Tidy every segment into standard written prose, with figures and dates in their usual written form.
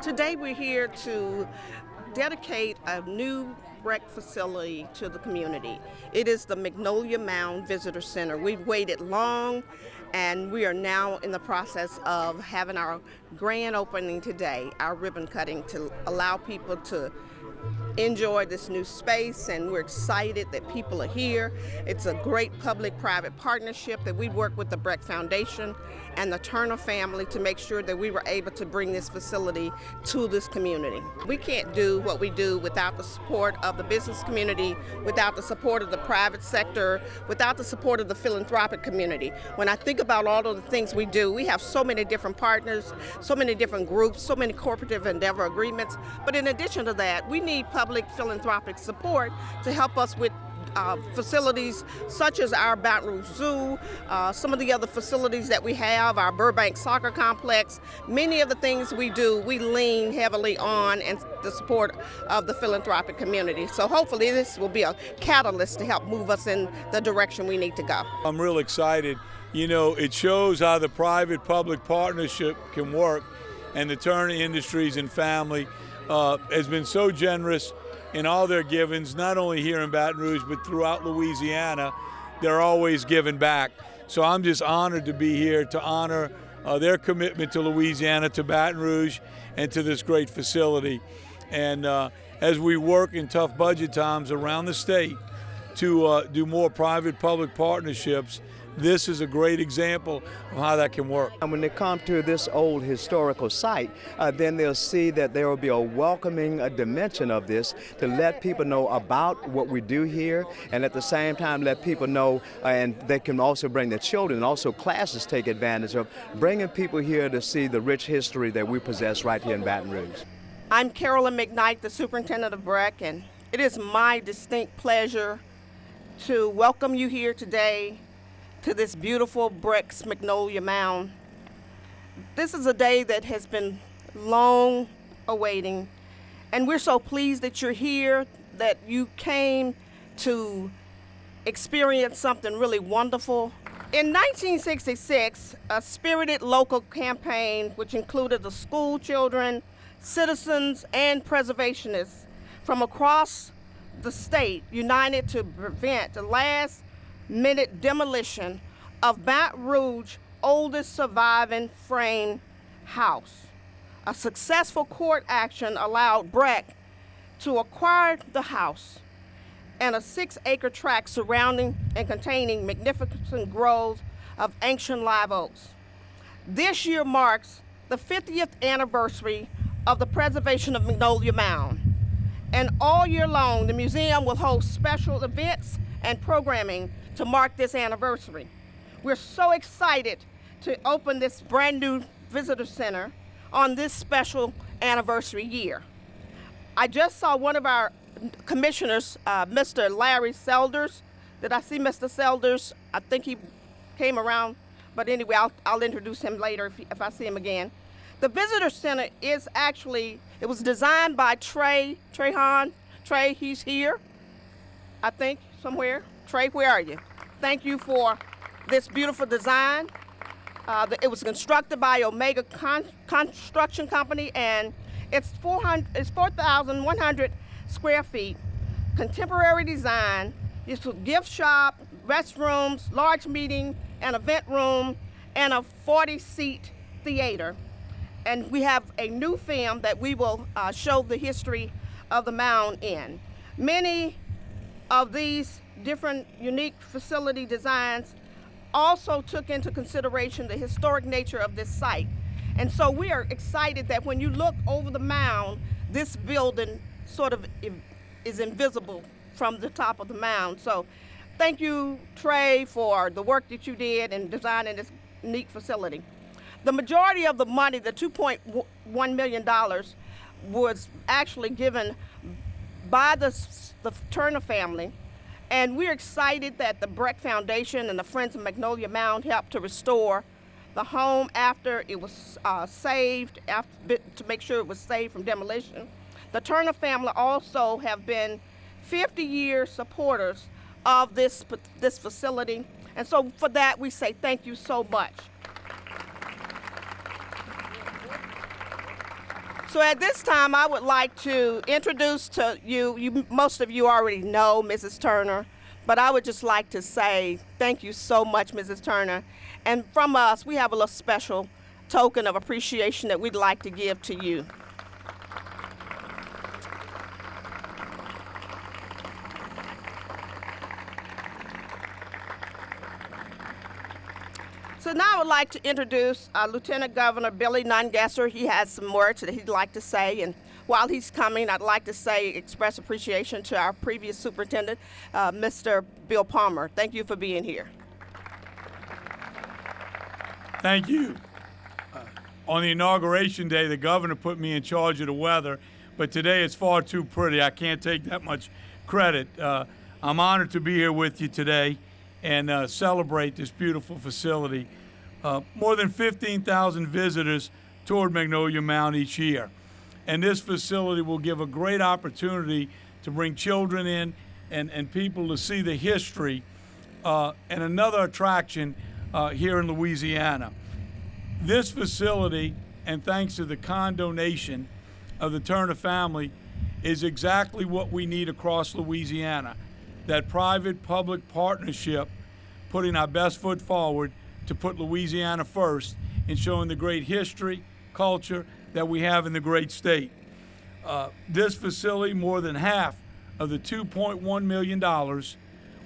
Today we're here to dedicate a new BREC facility to the community. It is the Magnolia Mound Visitor Center. We've waited long and we are now in the process of having our grand opening today, our ribbon cutting, to allow people to enjoy this new space, and we're excited that people are here. It's a great public-private partnership that we work with the BREC Foundation and the Turner family to make sure that we were able to bring this facility to this community. We can't do what we do without the support of the business community, without the support of the private sector, without the support of the philanthropic community. When I think about all of the things we do, we have so many different partners, so many different groups, so many cooperative endeavor agreements, but in addition to that, we need public philanthropic support to help us with facilities such as our Baton Rouge Zoo, some of the other facilities that we have, our Burbank Soccer Complex. Many of the things we do, we lean heavily on and the support of the philanthropic community. So hopefully this will be a catalyst to help move us in the direction we need to go. I'm real excited. You know, it shows how the private-public partnership can work, and the Turner Industries and family has been so generous in all their givings, not only here in Baton Rouge, but throughout Louisiana. They're always giving back. So I'm just honored to be here to honor their commitment to Louisiana, to Baton Rouge, and to this great facility. And as we work in tough budget times around the state to do more private-public partnerships, this is a great example of how that can work. And when they come to this old historical site, then they'll see that there will be a welcoming dimension of this to let people know about what we do here, and at the same time let people know, and they can also bring their children, and also classes take advantage of bringing people here to see the rich history that we possess right here in Baton Rouge. I'm Carolyn McKnight, the superintendent of BREC, and it is my distinct pleasure to welcome you here today to this beautiful BREC's Magnolia Mound. This is a day that has been long awaiting, and we're so pleased that you're here, that you came to experience something really wonderful. In 1966, a spirited local campaign, which included the school children, citizens, and preservationists from across the state, united to prevent the last-minute demolition of Baton Rouge's oldest surviving frame house. A successful court action allowed BREC to acquire the house and a 6-acre tract surrounding and containing magnificent groves of ancient live oaks. This year marks the 50th anniversary of the preservation of Magnolia Mound. And all year long, the museum will host special events and programming to mark this anniversary. We're so excited to open this brand new visitor center on this special anniversary year. I just saw one of our commissioners, Mr. Larry Selders. Did I see Mr. Selders? I think he came around, but anyway, I'll introduce him later if I see him again. The visitor center is actually, it was designed by Trey Hahn. Trey, he's here, I think, somewhere. Trey, where are you? Thank you for this beautiful design. It was constructed by Omega Construction Company, and it's 4,100 square feet, contemporary design. It's a gift shop, restrooms, large meeting and event room, and a 40-seat theater. And we have a new film that we will show the history of the mound in. Many of these different unique facility designs also took into consideration the historic nature of this site. And so we are excited that when you look over the mound, this building sort of is invisible from the top of the mound. So thank you, Trey, for the work that you did in designing this unique facility. The majority of the money, the $2.1 million, was actually given by the Turner family. And we're excited that the BREC Foundation and the Friends of Magnolia Mound helped to restore the home after it was saved, to make sure it was saved from demolition. The Turner family also have been 50-year supporters of this facility. And so for that, we say thank you so much. So at this time, I would like to introduce to you, most of you already know Mrs. Turner, but I would just like to say thank you so much, Mrs. Turner. And from us, we have a little special token of appreciation that we'd like to give to you. So now I would like to introduce Lieutenant Governor Billy Nungesser. He has some words that he'd like to say, and while he's coming, I'd like to express appreciation to our previous superintendent, Mr. Bill Palmer. Thank you for being here. Thank you. On the inauguration day, the governor put me in charge of the weather, but today it's far too pretty. I can't take that much credit. I'm honored to be here with you today and celebrate this beautiful facility. More than 15,000 visitors toured Magnolia Mound each year. And this facility will give a great opportunity to bring children in and people to see the history and another attraction here in Louisiana. This facility, and thanks to the kind donation of the Turner family, is exactly what we need across Louisiana. That private-public partnership, putting our best foot forward to put Louisiana first and showing the great history, culture that we have in the great state. This facility, more than half of the $2.1 million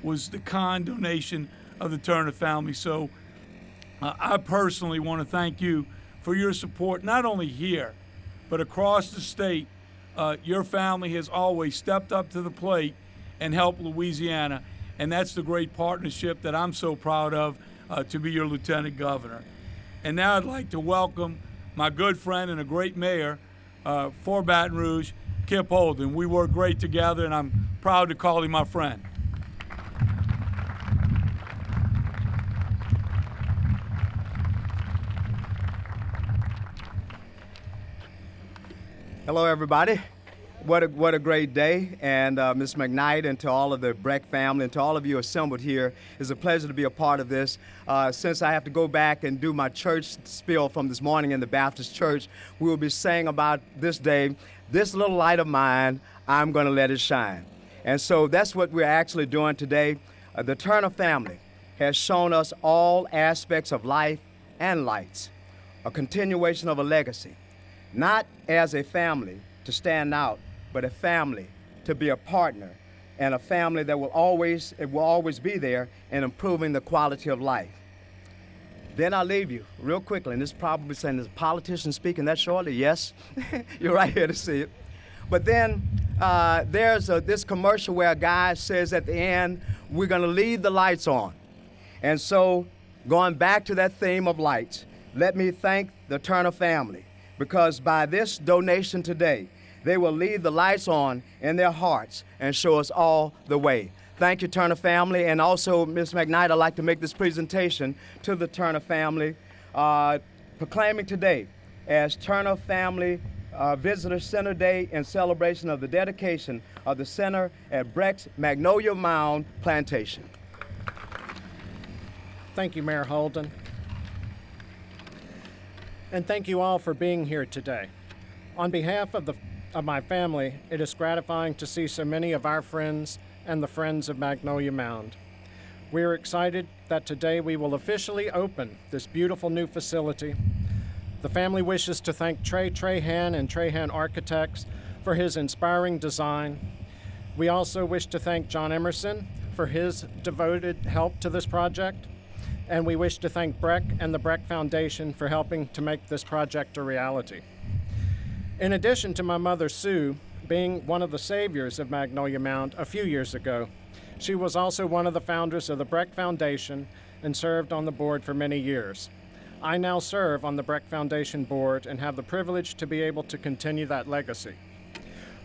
was the kind donation of the Turner family. So I personally want to thank you for your support, not only here, but across the state. Your family has always stepped up to the plate and helped Louisiana, and that's the great partnership that I'm so proud of to be your lieutenant governor. And now I'd like to welcome my good friend and a great mayor for Baton Rouge, Kip Holden. We work great together, and I'm proud to call him my friend. Hello, everybody. What a great day, and Ms. McKnight, and to all of the BREC family, and to all of you assembled here, it's a pleasure to be a part of this. Since I have to go back and do my church spiel from this morning in the Baptist church, we will be saying about this day, this little light of mine, I'm going to let it shine. And so that's what we're actually doing today. The Turner family has shown us all aspects of life and lights, a continuation of a legacy, not as a family to stand out, but a family to be a partner, and a family that will always be there in improving the quality of life. Then I'll leave you real quickly, and this is probably saying there's a politician speaking that shortly. Yes, you're right here to see it. But then there's this commercial where a guy says at the end, we're gonna leave the lights on. And so going back to that theme of lights, let me thank the Turner family, because by this donation today, they will leave the lights on in their hearts and show us all the way. Thank you, Turner family. And also, Ms. McKnight, I'd like to make this presentation to the Turner family, proclaiming today as Turner Family Visitor Center Day in celebration of the dedication of the center at BREC's Magnolia Mound Plantation. Thank you, Mayor Holden. And thank you all for being here today. On behalf of my family, it is gratifying to see so many of our friends and the friends of Magnolia Mound. We are excited that today we will officially open this beautiful new facility. The family wishes to thank Trey Trahan and Trahan Architects for his inspiring design. We also wish to thank John Emerson for his devoted help to this project. And we wish to thank BREC and the BREC Foundation for helping to make this project a reality. In addition to my mother, Sue, being one of the saviors of Magnolia Mound a few years ago, she was also one of the founders of the BREC Foundation and served on the board for many years. I now serve on the BREC Foundation board and have the privilege to be able to continue that legacy.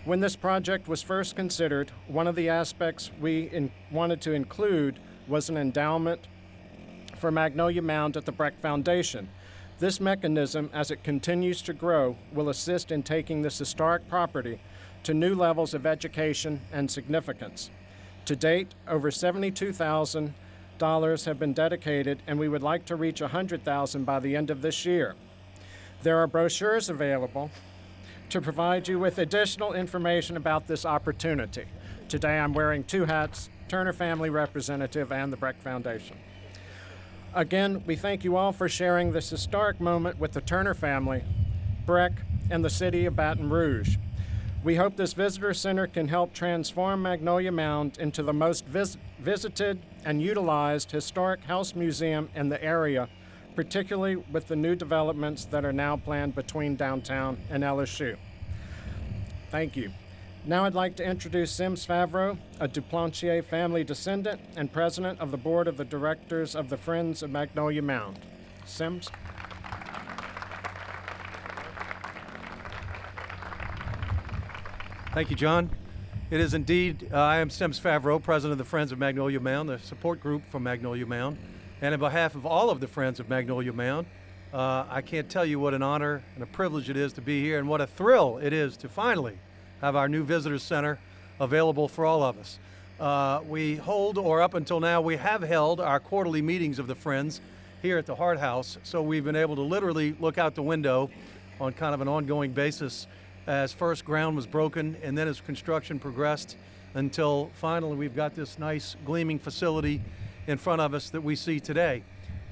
When this project was first considered, one of the aspects we wanted to include was an endowment for Magnolia Mound at the BREC Foundation. This mechanism, as it continues to grow, will assist in taking this historic property to new levels of education and significance. To date, over $72,000 have been dedicated, and we would like to reach $100,000 by the end of this year. There are brochures available to provide you with additional information about this opportunity. Today I'm wearing two hats, Turner Family Representative and the BREC Foundation. Again, we thank you all for sharing this historic moment with the Turner family, BREC, and the city of Baton Rouge. We hope this visitor center can help transform Magnolia Mound into the most visited and utilized historic house museum in the area, particularly with the new developments that are now planned between downtown and LSU. Thank you. Now I'd like to introduce Sims Favreau, a Duplantier family descendant and president of the board of the directors of the Friends of Magnolia Mound. Sims? Thank you, John. It is indeed, I am Sims Favreau, president of the Friends of Magnolia Mound, the support group from Magnolia Mound. And on behalf of all of the Friends of Magnolia Mound, I can't tell you what an honor and a privilege it is to be here and what a thrill it is to finally have our new visitor center available for all of us. We hold, or up until now, we have held our quarterly meetings of the Friends here at the Hart House, so we've been able to literally look out the window on kind of an ongoing basis as first ground was broken and then as construction progressed until finally we've got this nice gleaming facility in front of us that we see today.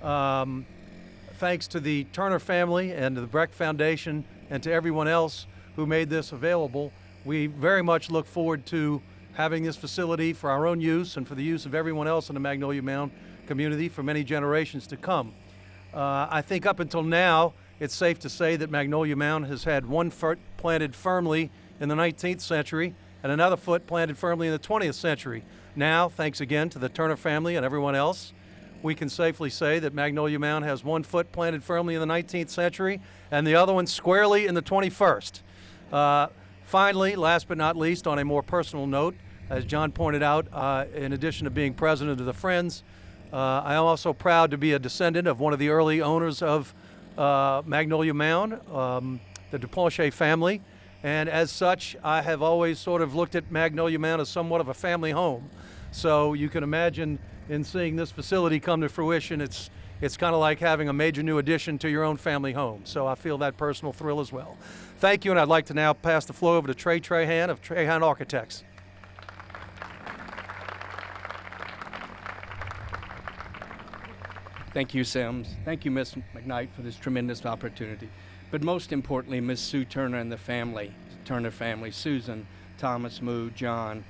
Thanks to the Turner family and to the BREC Foundation and to everyone else who made this available, we very much look forward to having this facility for our own use and for the use of everyone else in the Magnolia Mound community for many generations to come. I think up until now, it's safe to say that Magnolia Mound has had one foot planted firmly in the 19th century and another foot planted firmly in the 20th century. Now, thanks again to the Turner family and everyone else, we can safely say that Magnolia Mound has one foot planted firmly in the 19th century and the other one squarely in the 21st. Finally, last but not least, on a more personal note, as John pointed out, in addition to being president of the Friends, I am also proud to be a descendant of one of the early owners of Magnolia Mound, the Duplantier family, and as such, I have always sort of looked at Magnolia Mound as somewhat of a family home. So you can imagine in seeing this facility come to fruition, it's kind of like having a major new addition to your own family home. So I feel that personal thrill as well. Thank you, and I'd like to now pass the floor over to Trey Trahan of Trahan Architects. Thank you, Sims. Thank you, Ms. McKnight, for this tremendous opportunity. But most importantly, Ms. Sue Turner and the family, Turner family, Susan, Thomas, Moo, John,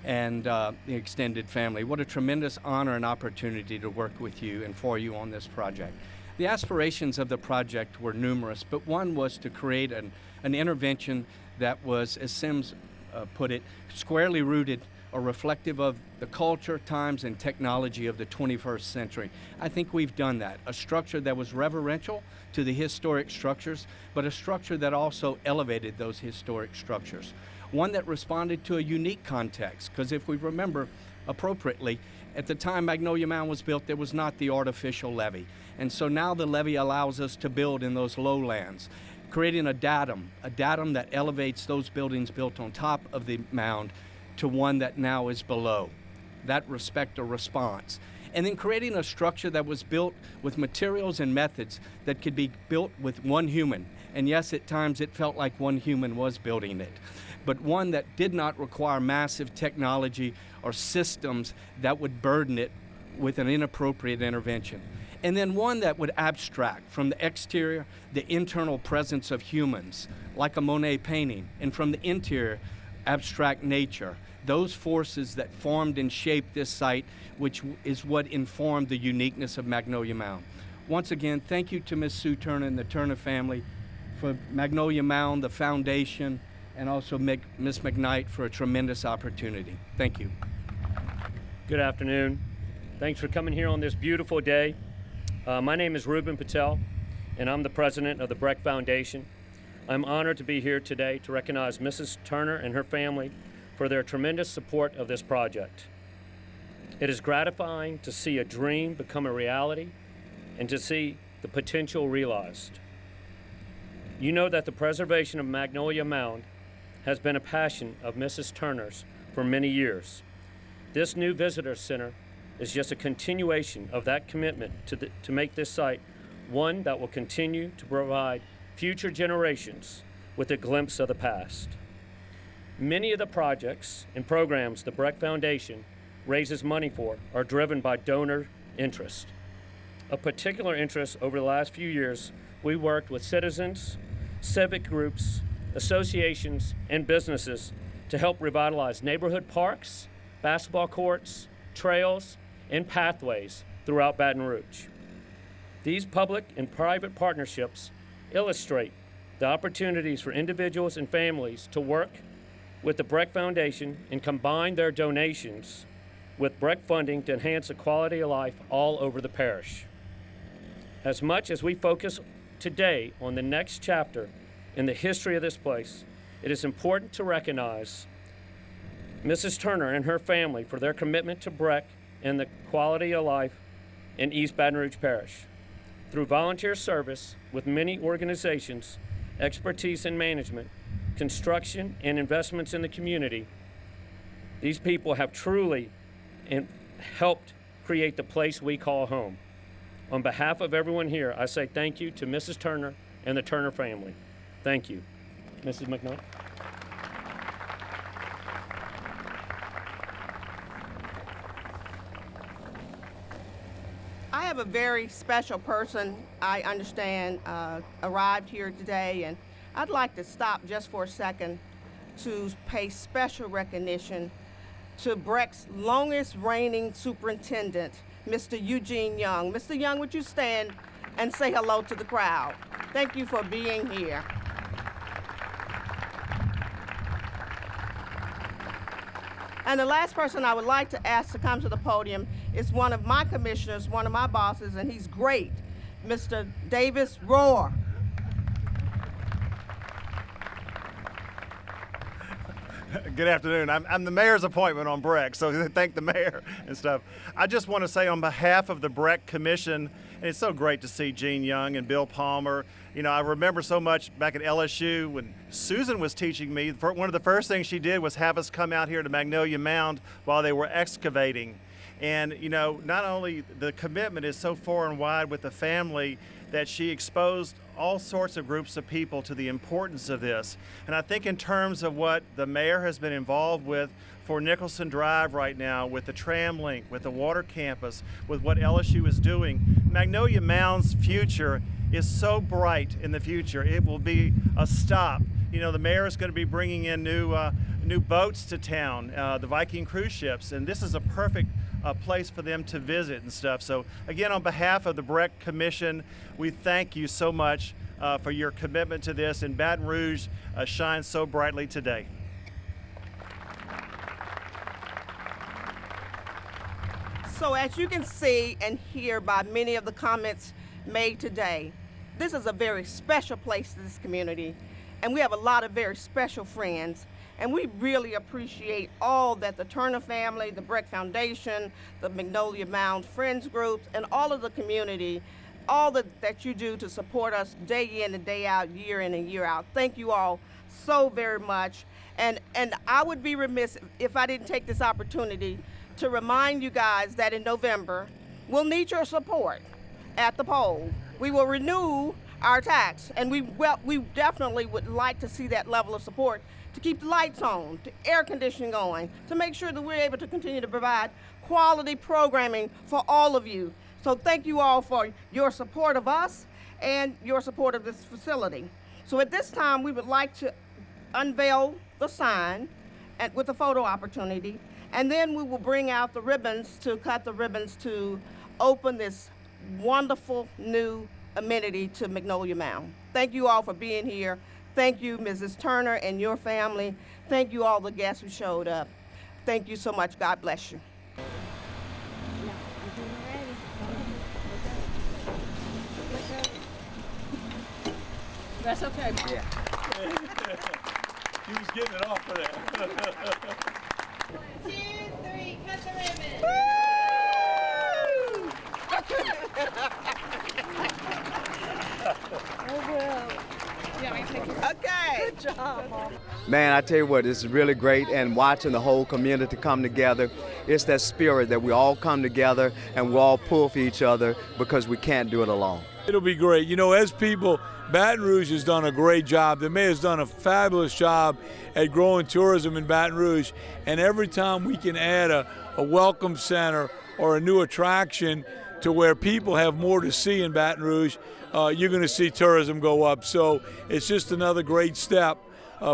and the extended family. What a tremendous honor and opportunity to work with you and for you on this project. The aspirations of the project were numerous, but one was to create an intervention that was, as Sims put it, squarely rooted or reflective of the culture, times, and technology of the 21st century. I think we've done that. A structure that was reverential to the historic structures, but a structure that also elevated those historic structures. One that responded to a unique context, because if we remember appropriately, at the time Magnolia Mound was built, there was not the artificial levee. And so now the levee allows us to build in those lowlands, creating a datum that elevates those buildings built on top of the mound to one that now is below. That respect or response. And then creating a structure that was built with materials and methods that could be built with one human. And yes, at times it felt like one human was building it, but one that did not require massive technology or systems that would burden it with an inappropriate intervention. And then one that would abstract from the exterior the internal presence of humans, like a Monet painting, and from the interior, abstract nature, those forces that formed and shaped this site, which is what informed the uniqueness of Magnolia Mound. Once again, thank you to Ms. Sue Turner and the Turner family for Magnolia Mound, the foundation, and also Ms. McKnight for a tremendous opportunity. Thank you. Good afternoon. Thanks for coming here on this beautiful day. My name is Ruben Patel, and I'm the president of the BREC Foundation. I'm honored to be here today to recognize Mrs. Turner and her family for their tremendous support of this project. It is gratifying to see a dream become a reality and to see the potential realized. You know that the preservation of Magnolia Mound has been a passion of Mrs. Turner's for many years. This new visitor center is just a continuation of that commitment to make this site one that will continue to provide future generations with a glimpse of the past. Many of the projects and programs the BREC Foundation raises money for are driven by donor interest. Of particular interest over the last few years, we worked with citizens, civic groups, associations, and businesses to help revitalize neighborhood parks, basketball courts, trails, and pathways throughout Baton Rouge. These public and private partnerships illustrate the opportunities for individuals and families to work with the BREC Foundation and combine their donations with BREC funding to enhance the quality of life all over the parish. As much as we focus today on the next chapter in the history of this place, it is important to recognize Mrs. Turner and her family for their commitment to BREC and the quality of life in East Baton Rouge Parish. Through volunteer service with many organizations, expertise in management, construction, and investments in the community, these people have truly helped create the place we call home. On behalf of everyone here, I say thank you to Mrs. Turner and the Turner family. Thank you. Mrs. McNutt. I have a very special person, I understand, arrived here today, and I'd like to stop just for a second to pay special recognition to BREC's longest reigning superintendent, Mr. Eugene Young. Mr. Young, would you stand and say hello to the crowd? Thank you for being here. And the last person I would like to ask to come to the podium is one of my commissioners, one of my bosses, and he's great, Mr. Davis Rohr. Good afternoon. I'm the mayor's appointment on BREC, so thank the mayor and stuff. I just want to say on behalf of the BREC Commission, and it's so great to see Gene Young and Bill Palmer. You know, I remember so much back at LSU when Susan was teaching me, one of the first things she did was have us come out here to Magnolia Mound while they were excavating. And, you know, not only the commitment is so far and wide with the family that she exposed all sorts of groups of people to the importance of this. And I think in terms of what the mayor has been involved with for Nicholson Drive right now, with the tram link, with the water campus, with what LSU is doing, Magnolia Mound's future is so bright in the future. It will be a stop. You know, the mayor is going to be bringing in new boats to town, the Viking cruise ships, and this is a perfect place for them to visit and stuff. So again, on behalf of the BREC Commission, we thank you so much for your commitment to this, and Baton Rouge shines so brightly today. So as you can see and hear by many of the comments made today, this is a very special place to this community, and we have a lot of very special friends. And we really appreciate all that the Turner family, the BREC Foundation, the Magnolia Mound Friends Groups, and all of the community, all that you do to support us day in and day out, year in and year out. Thank you all so very much. And I would be remiss if I didn't take this opportunity to remind you guys that in November, we'll need your support at the poll. We will renew our tax, and we definitely would like to see that level of support to keep the lights on, to air conditioning going, to make sure that we're able to continue to provide quality programming for all of you. So thank you all for your support of us and your support of this facility. So at this time, we would like to unveil the sign and with a photo opportunity, and then we will bring out the ribbons to cut the ribbons to open this wonderful new amenity to Magnolia Mound. Thank you all for being here. Thank you, Mrs. Turner and your family. Thank you all the guests who showed up. Thank you so much. God bless you. That's okay, Mom. Yeah. He was getting it off for that. 1, 2, 3, cut the ribbon. Oh, well. Okay. Good job, Mom. Man, I tell you what, it's really great, and watching the whole community come together, it's that spirit that we all come together and we all pull for each other because we can't do it alone. It'll be great. You know, as people, Baton Rouge has done a great job. The mayor's done a fabulous job at growing tourism in Baton Rouge. And every time we can add a welcome center or a new attraction to where people have more to see in Baton Rouge, you're going to see tourism go up. So it's just another great step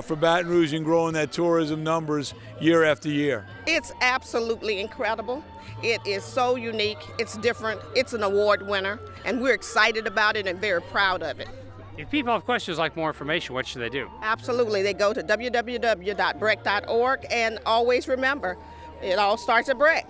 for Baton Rouge in growing that tourism numbers year after year. It's absolutely incredible. It is so unique, it's different, it's an award winner, and we're excited about it and very proud of it. If people have questions like more information, what should they do? Absolutely, they go to www.brec.org, and always remember, it all starts at BREC.